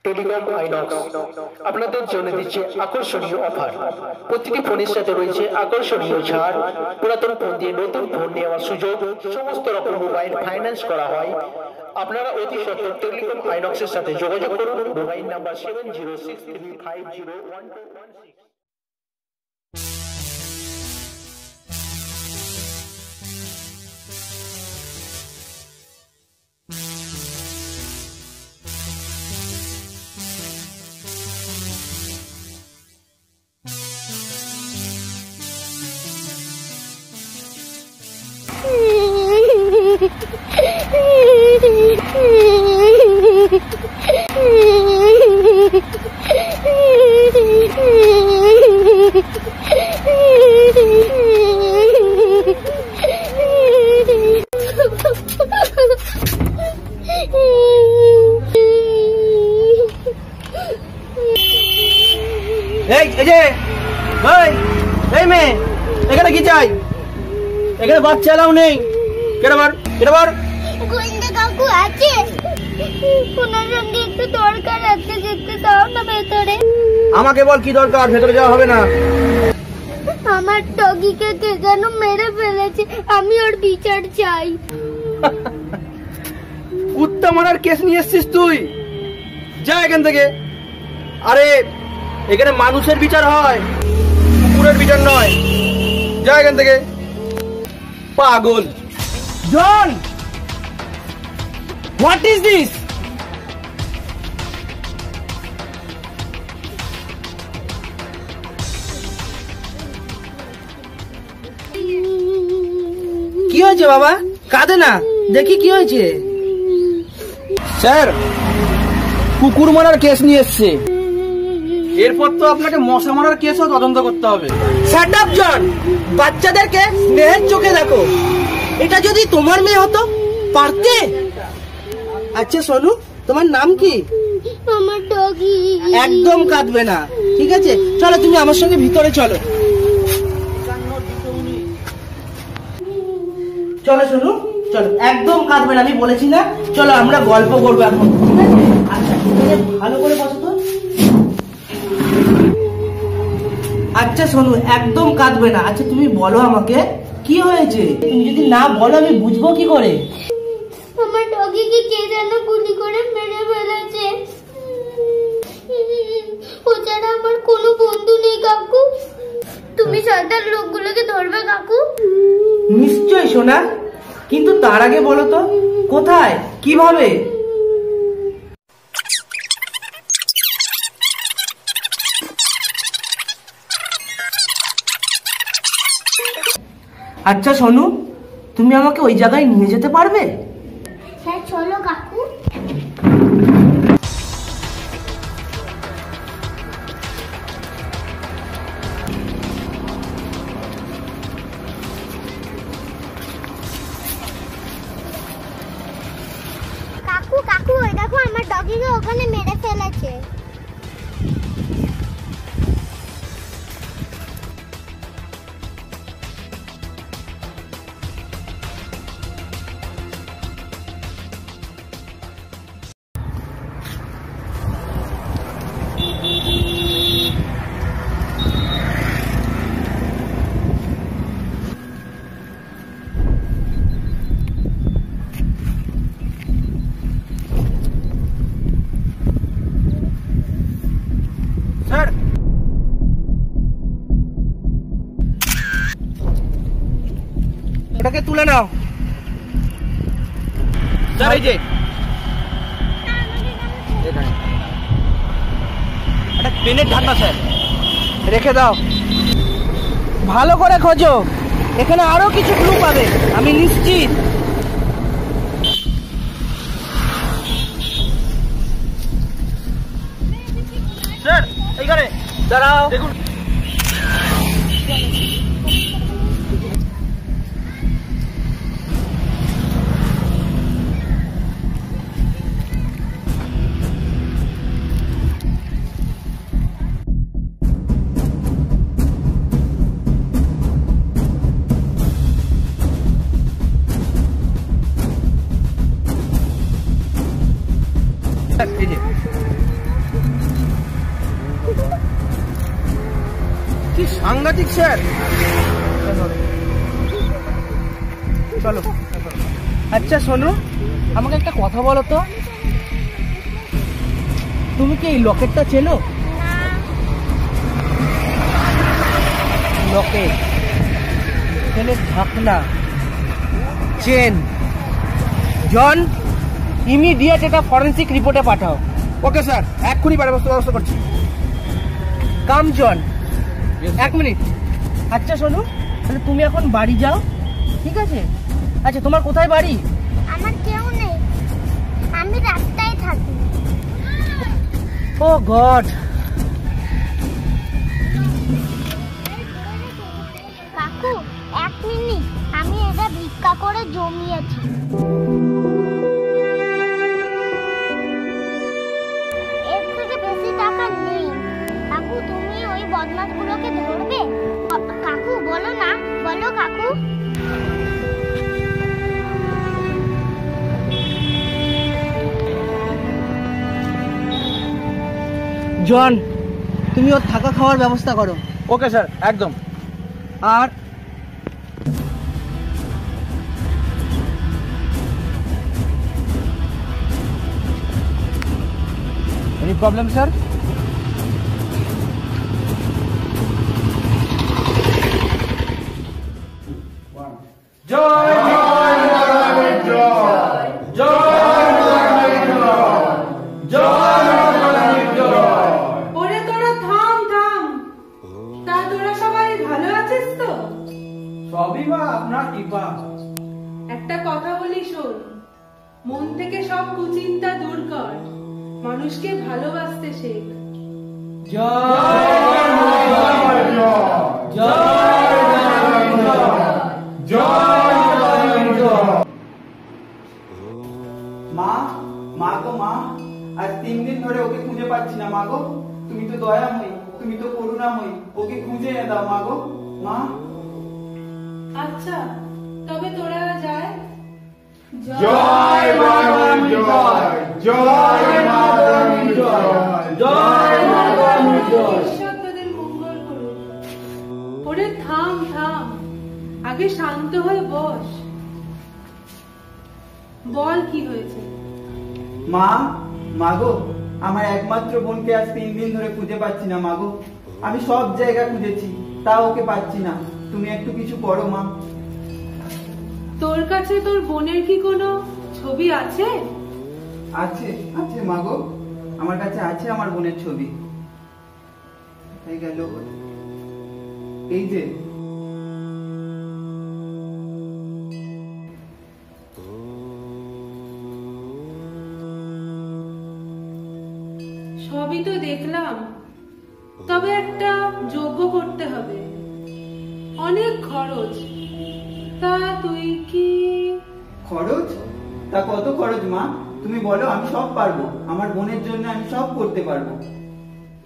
Telecom INOX আপনাদের জন্য দিচ্ছে আকর্ষণীয় অফার। প্রতিটি ফোনের সাথে রয়েছে আকর্ষণীয় ছাড়, পুরাতন ফোন দিয়ে নতুন ফোন নেওয়ার সুযোগ, সমস্ত রকম মোবাইল ফাইন্যান্স করা হয়। আপনারা অতি সত্বর টেলিকম আইনক্সের সাথে যোগাযোগ করুন। Mobile number 7063501216। এখানে কি চাই? এখানে বাচ্চা এলাও নেই। গোয়েন্দা কাকু আছে? ওনার সঙ্গে একটু দরকার আছে, যেতে দাও না ভেতরে। আমাকে বল কি দরকার? ভেতরে যাওয়া হবে না। আমার ডগিকে কে যেন মেরে ফেলেছে, আমি ওর বিচার চাই। কুত্তা মারার কেস নিয়ে এসছিস তুই? যা এখান থেকে। আরে এখানে মানুষের বিচার হয়, কুকুরের বিচার নয়। যা এখান থেকে পাগল। জন, হোয়াট ইজ দিস? কি হয়েছে বাবা? কাঁদে না, দেখি কি হয়েছে। স্যার, কুকুর মারার কেস নিয়ে এসছে। এরপর তো আপনাকে মশা মারার কেসও তদন্ত করতে হবে। শাট আপ জন, বাচ্চাদেরকে স্নেহের চোখে দেখো। এটা যদি তোমার মেয়ে হতো পারতে? আচ্ছা সোনু, তোমার নাম কি? আমার ডগি। একদম কাঁদবে না, ঠিক আছে? চলো তুমি আমার সঙ্গে ভিতরে চলো। চলো সোনু, চলো। একদম কাঁদবে না, আমি বলেছি না? চলো আমরা গল্প করবো এখন, ঠিক আছে? আচ্ছা ভালো করে বসো তো। আচ্ছা সোনু, একদম কাঁদবে না। আচ্ছা তুমি বলো আমাকে কি হয়েছে? তুমি যদি না বলো আমি বুঝবো কি করে? আমার ডগিকে কে যেন গুলি করে মেরে ফেলেছে। ও ছাড়া আমার কোনো বন্ধু নেই কাকু। তুমি শয়তান লোকগুলোকে ধরবে কাকু? নিশ্চয় সোনা, কিন্তু তার আগে বলো তো কোথায়, কিভাবে? আচ্ছা সোনু, তুমি আমাকে ওই জায়গায় নিয়ে যেতে পারবে? হ্যাঁ চলো কাকু। কাকু কাকু, ওই দেখো আমার ডগিকে ওখানে মেরে ফেলেছে। স্যার, ওটাকে তুলে নাও। স্যার এই যে এটা পেনের ঢাকনা, স্যার রেখে দাও। ভালো করে খোঁজো, এখানে আরো কিছু ক্লু পাবে, আমি নিশ্চিত। স্যার এইখানে দাঁড়াও, দেখুন। কি সাংঘাতিক স্যার। চলো। আচ্ছা শোনো, আমাকে একটা কথা বলো তো, তুমি কি এই লকেটটা চেনো? লকেট, চেনের ঢাকনা, চেন। জন, ইমিডিয়েট এটা ফরেন্সিক রিপোর্টে পাঠাও। ওকে স্যার, এক্ষুনি ব্যবস্থা করছি। কাম জন, 1 মিনিট। আচ্ছা শোনো, তাহলে তুমি এখন বাড়ি যাও, ঠিক আছে? আচ্ছা তোমার কোথায় বাড়ি? আমার কেউ নেই, আমি রাস্তায় থাকি। ও গড। কাকু 1 মিনিট, আমি এটা ভিক্ষা করে জমিয়েছি। এর থেকে বেশি টাকা নেই। কাকু তুমি ওই বদমাশগুলোকে ধরবে? কাকু বলো না, বলো কাকু। জন, তুমি ওর থাকা খাওয়ার ব্যবস্থা করো। ওকে স্যার, একদম। আর এনি প্রবলেম স্যার? ওরে তোরা থাম থাম। তা তোরা সবাই ভালো আছিস তো? সবই মা আপনার কৃপা। একটা কথা বলি শোন, মন থেকে সব কুচিন্তা দূর কর, মানুষকে ভালোবাসতে শেখ। মা, মা গো মা, আজ 3 দিন ধরে ওকে খুঁজে পাচ্ছি না। মা গো, তুমি তো দয়াময়ী, তুমি তো করুণাময়ী, ওকে খুঁজে এনে দাও মা গো। মা। আচ্ছা তবে তোরা যায়। জয় মা রানী জয়, জয় মা রানী জয়, জয় মা রানী জয়। ঈশ্বর তোদের মঙ্গল করুক। ওরে থাম থাম, আগে শান্ত হয়ে বস। বল কি হয়েছে? মা, মা গো, আমার একমাত্র বোনকে আজ 3 দিন ধরে খুঁজে পাচ্ছি না মা গো। আমি সব জায়গা খুঁজেছি, তাও ওকে পাচ্ছি না। তুমি একটু কিছু করো মা। তোর কাছে তোর বোনের কি কোনো ছবি আছে? আছে, আছে মা গো, আমার কাছে আছে আমার বোনের ছবি। কোথায় গেল? এই যে। সবই তো দেখলাম, তবে একটা যজ্ঞ করতে হবে, অনেক খরচ। তা তুই কি? খরচ? তা কত খরচ মা? তুমি বলো, আমি সব পারবো। আমার বোনের জন্য আমি সব করতে পারবো।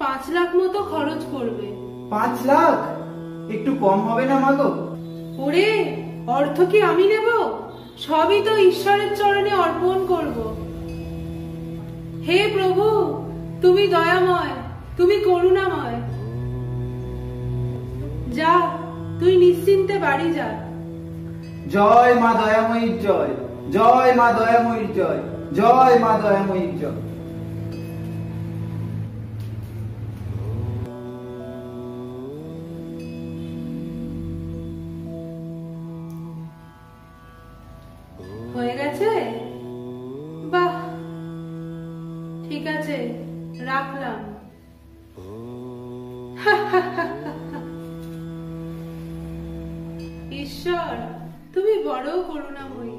5 লাখ মতো খরচ করবে। 5 লাখ? একটু কম হবে না মা গো? ওরে, অর্থ কি আমি নেব? সবই তো ঈশ্বরের চরণে অর্পণ করব। হে প্রভু, তুমি দয়াময়, তুমি করুণাময়। যা, তুই নিশ্চিন্তে বাড়ি যা। জয় মা দয়াময়ীর জয়, জয় মা দয়াময়ীর জয়, জয় মা দয়াময়ীর জয়। হয়ে গেছে? বাহ, ঠিক আছে, রাখলাম। ঈশ্বর, তুমি বড় করুণাময়ী।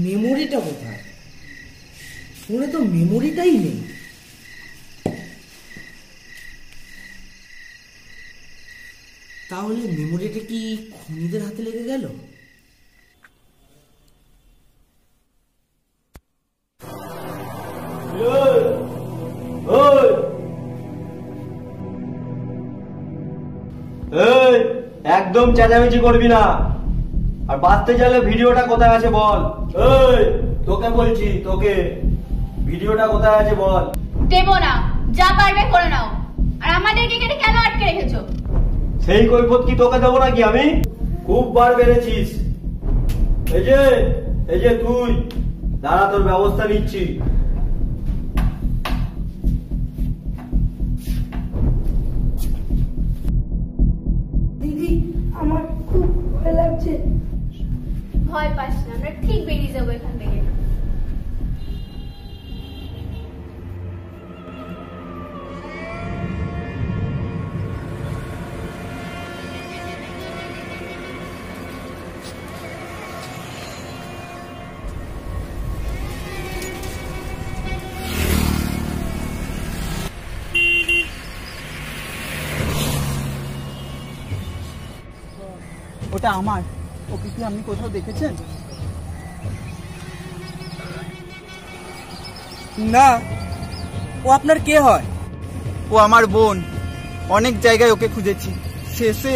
মেমোরিটা কোথায়? ফোনে তো মেমোরিটাই নেই। তাহলে মেমোরিটা কি খুনিদের হাতে লেগে গেল? একদম চেঁচামেচি করবি না, আর বাঁচতে চাইলে ভিডিওটা কোথায় আছে বল। এই তোকে বলছি, তোকে ভিডিওটা কোথায় আছে বল। দেবো না, যা পারবে করে নাও। আর আমাদেরকে এখানে কেন আটকে রেখেছো? সেই কৈফত কি তোকে দেবো নাকি আমি? খুব বার বেড়েছিস। এই যে তুই দাঁড়া, তোর ব্যবস্থা নিচ্ছি। দিদি, আমার খুব ভয় লাগছে। ভয় পাস না, আমরা ঠিক বেরিয়ে যাবো এখান থেকে। ওটা আমার। ওকে কি আপনি কোথাও দেখেছেন? না। ও আপনার কে হয়? ও আমার বোন। অনেক জায়গায় ওকে খুঁজেছি, শেষে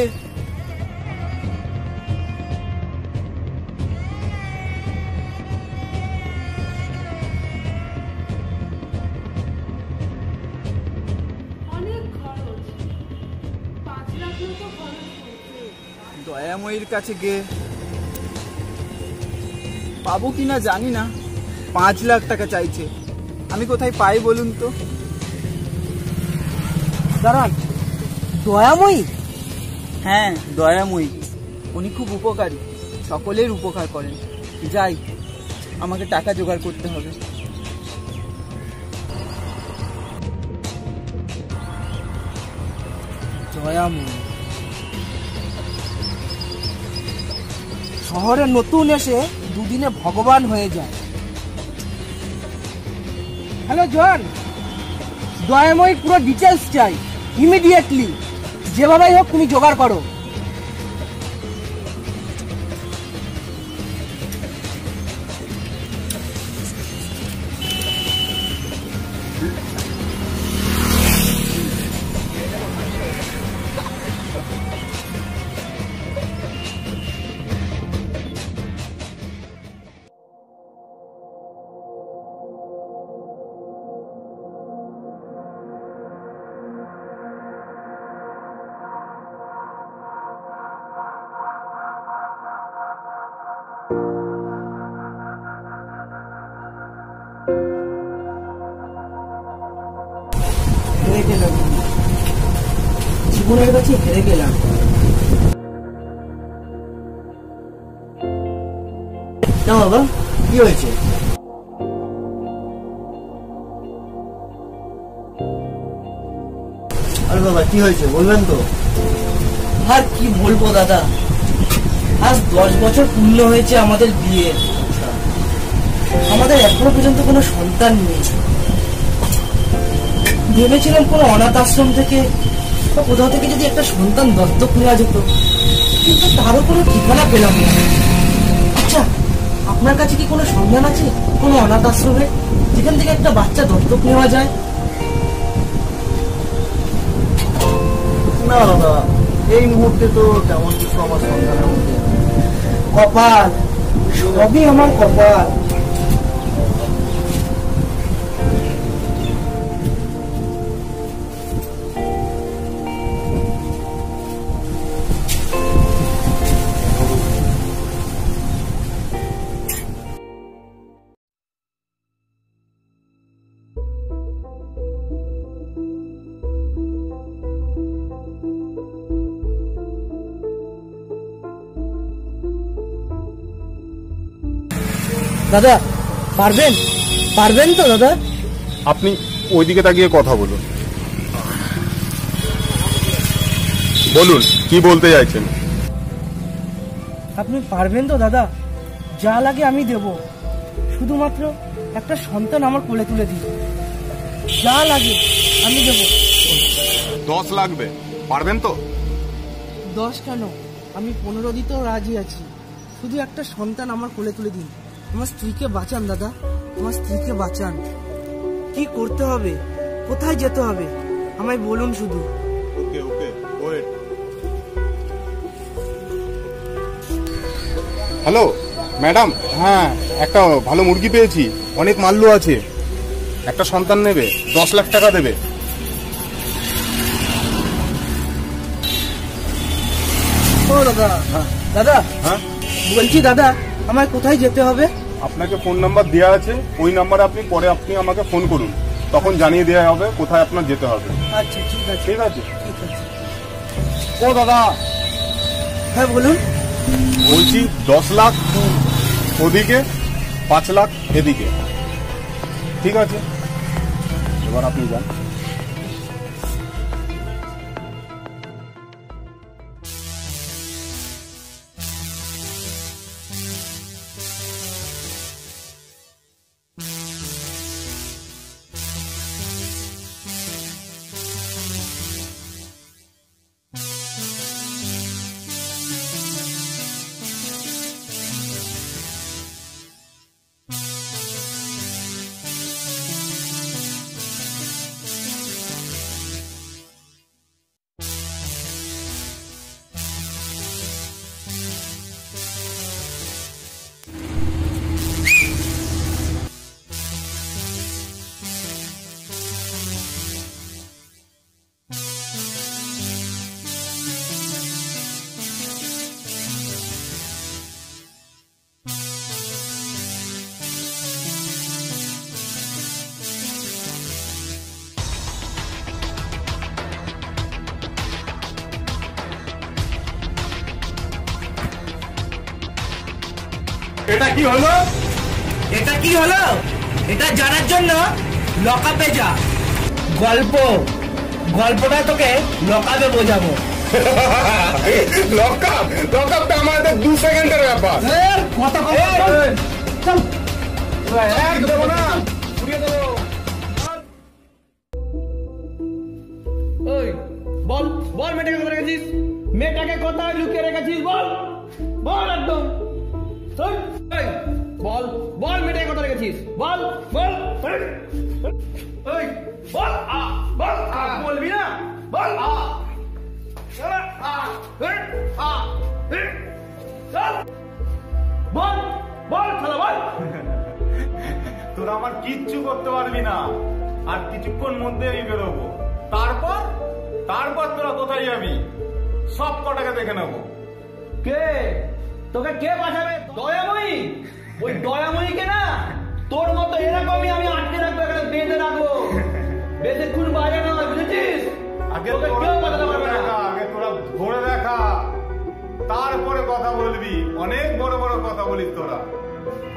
অনেক খরচ, 5 লাখ মতো খরচ হয়েছে। দয়াময়ীর কাছে গিয়ে পাবো কিনা জানি না। 5 লাখ টাকা চাইছে। আমি কোথায় পাই বলুন তো? দাঁড়ান, দয়াময়ী? হ্যাঁ, দয়াময়ী। উনি খুব উপকারী, সকলের উপকার করেন। যাই, আমাকে টাকা জোগাড় করতে হবে। দয়াময়ী শহরে নতুন এসে দুদিনে ভগবান হয়ে যায়। হ্যালো জন, দয়াময়ীর পুরো ডিটেলস চাই ইমিডিয়েটলি। যেভাবেই হোক তুমি জোগাড় করো। হেরে গেলাম, জীবনের কাছে হেরে গেলাম। না বাবা, কি হয়েছে? আরে বাবা, কি হয়েছে বলবেন তো? আর কি বলবো দাদা, আজ 10 বছর পূর্ণ হয়েছে আমাদের বিয়ে। আমাদের এখনো পর্যন্ত কোনো সন্তান নেই। ভেবেছিলাম কোনো অনাথ আশ্রম থেকে বা কোথাও থেকে যদি একটা সন্তান দত্তক নেওয়া যেত, কিন্তু তারও কোনো ঠিকানা পেলাম না। আচ্ছা, আপনার কাছে কি কোনো সন্ধান আছে কোনো অনাথ আশ্রমে যেখান থেকে একটা বাচ্চা দত্তক নেওয়া যায়? না দাদা, এই মুহূর্তে তো তেমন কিছু আমার সন্ধানের মধ্যে। কপাল, সবই আমার কপাল। দাদা, পারবেন তো দাদা? ওইদিকে তাকিয়ে কথা বলুন। বলুন কি বলতে চাইছেন। আপনি পারবেন তো দাদা? যা লাগে আমি দেব, শুধুমাত্র একটা সন্তান আমার কোলে তুলে দিন। যা লাগে আমি দেব। 10 লাগবে, পারবেন তো? 10 কেন, আমি 15 দিতেও রাজি আছি। শুধু একটা সন্তান আমার কোলে তুলে দিন। আমার স্ত্রীকে বাঁচান দাদা, আমার স্ত্রীকে বাঁচান। কি করতে হবে, কোথায় যেতে হবে আমায় বলুন শুধু। ওকে ওকে ওয়েট। হ্যালো ম্যাডাম, হ্যাঁ একটা ভালো মুরগি পেয়েছি, অনেক মাল্য আছে, একটা সন্তান নেবে, 10 লাখ টাকা দেবে। ও দাদা, দাদা হ্যাঁ বলছি দাদা, আমায় কোথায় যেতে হবে? আপনাকে ফোন নাম্বার দেওয়া আছে, ওই নাম্বারে আপনি আমাকে ফোন করুন, তখন জানিয়ে দেওয়া হবে কোথায় আপনার যেতে হবে। আচ্ছা ঠিক আছে ঠিক আছে। ঠিক আছে। ও দাদা, হ্যাঁ বলুন। বলছি 10 লাখ ওদিকে, 5 লাখ এদিকে। ঠিক আছে, এবার আপনি যান। এটা কি হলো? এটা কি হলো? এটা জানার জন্য লকআপে যা। গল্পটা তোকে লকআপে বোঝাবো। লকআপ আমাদের 2 সেকেন্ডের ব্যাপার। কথা চল দেবো না। ওই বল বল, মেয়েটাকে কোথায় রেখেছিস? মেয়েটাকে কোথায় লুকিয়ে রেখেছিস? বল বল একদম। বল বল, মেয়েটাকে কোথায় রেখেছিস? বল বল বল, বলবি না? বল বল বল, খেলা বল। তোরা আমার কিচ্ছু করতে পারবি না, আর কিছুক্ষণ মধ্যেই বেরোবো। তারপর তোরা কোথায় যাবি সব কটাকে দেখে নেবো। কে তোকে কে বাঁচাবে? দয়াময়ী। ওই দয়াময়ীকে না তোর মতো এরকমই আমি আটকে রাখবো, এখানে বেঁধে রাখবো, বেশিক্ষণ বাইরে না, বুঝেছিস? আগে তোকে কেউ বাঁচাতে পারবে না। আগে তোরা ধরে দেখা, তারপরে কথা বলবি। অনেক বড় বড় কথা বলিস তোরা,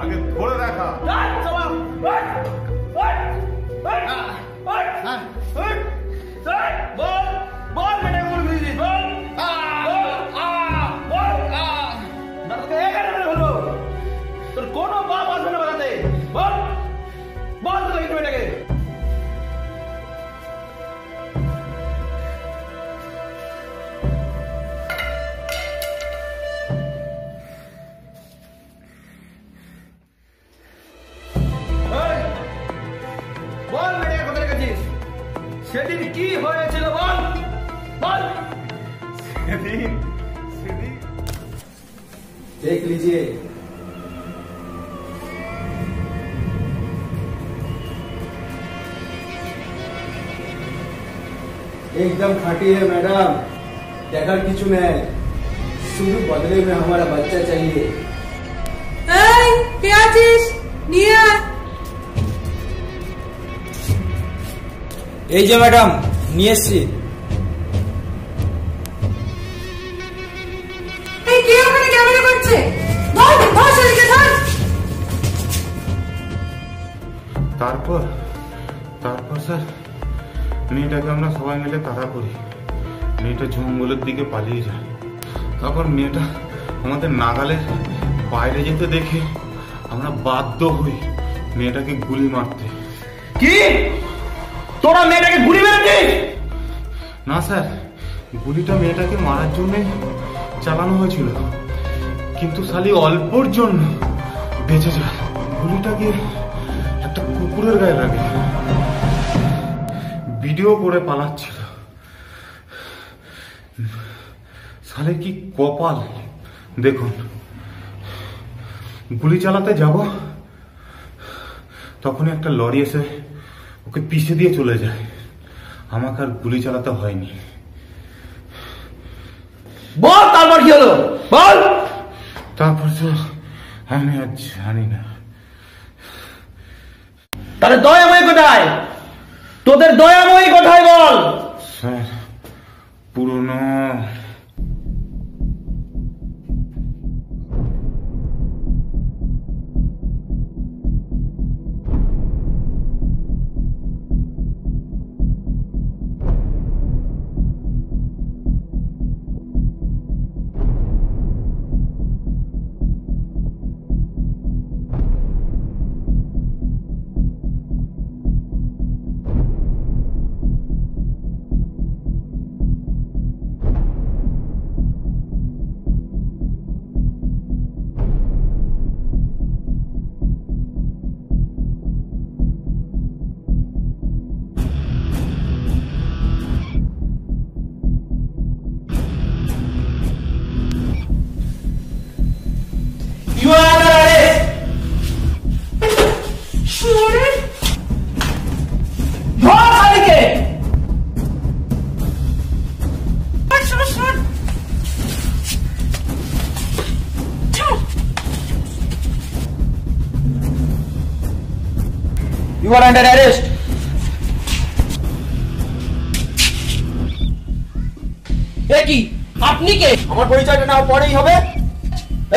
আগে ধরে দেখা। বল বল, মেয়েটাকে বল, বুঝেছিস? বল তোর কোনো বাপ আসবে না বাজাতে। বল বল তো দেখি মেয়েটাকে। বল মেয়েটাকে কোথায় রেখেছিস? সেদিন কি হয়েছিল বল বল। সেদিন देख लीजिए, एकदम खाटी है मैडम, देखार किचु नहीं, शुद्ध बदले में हमारा बच्चा चाहिए। এই কে আছিস? নিয়ে আয়। এই যে ম্যাডাম নিয়ে এসছি। এই কে ওখানে ক্যামেরা করছে? ধর ধর সেদিকে ধর। তারপর তারপর স্যার মেয়েটাকে আমরা সবাই মিলে তাড়া করি, মেয়েটা জঙ্গলের দিকে পালিয়ে যায়। তারপর মেয়েটা আমাদের নাগালের বাইরে যেতে দেখে আমরা বাধ্য হই মেয়েটাকে গুলি মারতে। কি তোরা মেয়েটাকে গুলি মেরেছিস? না স্যার, গুলিটা মেয়েটাকে মারার জন্য চালানো হয়েছিল, কিন্তু শালি অল্পর জন্য বেঁচে যায়। গুলিটা গিয়ে একটা কুকুরের গায়ে লাগে, ভিডিও করে পালাচ্ছিল। শালে কি কপাল দেখুন। গুলি চালাতে যাব, তখনই একটা লরি এসে ওকে পিষে দিয়ে চলে যায়। আমাকে আর গুলি চালাতে হয়নি। বল তারপর কি হলো, বল। তারপর তো আমি আর জানি না। তাহলে দয়াময় কোথায়? তোদের দয়াময় কোথায় বল? স্যার পুরনো You are under arrest. ধর শালিকে। You are under arrest. এ কি আপনি কে? আমার পরিচয়টা না পরেই হবে।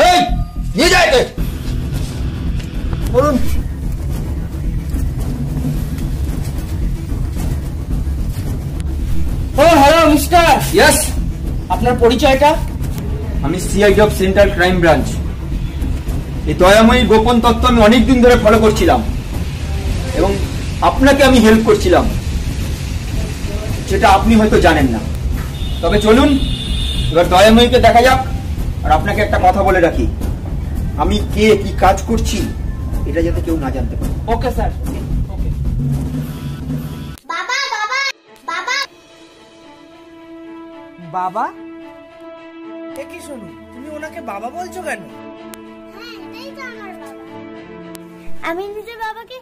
এই নিয়ে যায় কে? বলুন। ও হ্যালো মিস্টার। ইয়েস। আপনার পরিচয়টা? আমি CID of central crime branch. এই দয়াময়ী গোপন তত্ত্ব আমি অনেকদিন ধরে ফলো করছিলাম এবং আপনাকে আমি হেল্প করছিলাম, যেটা আপনি হয়তো জানেন না। তবে চলুন এবার দয়াময়ীকে দেখা যাক। আর আপনাকে একটা কথা বলে রাখি, আমি কে কি কাজ করছি এটা যাতে কেউ না জানতে পারে। Okay sir. ওকে। বাবা বাবা বাবা বাবা? এ কি শুনি, তুমি ওনাকে বাবা বলছো কেন? হ্যাঁ, এটাই তো আমার বাবা। আমি নিজের বাবাকে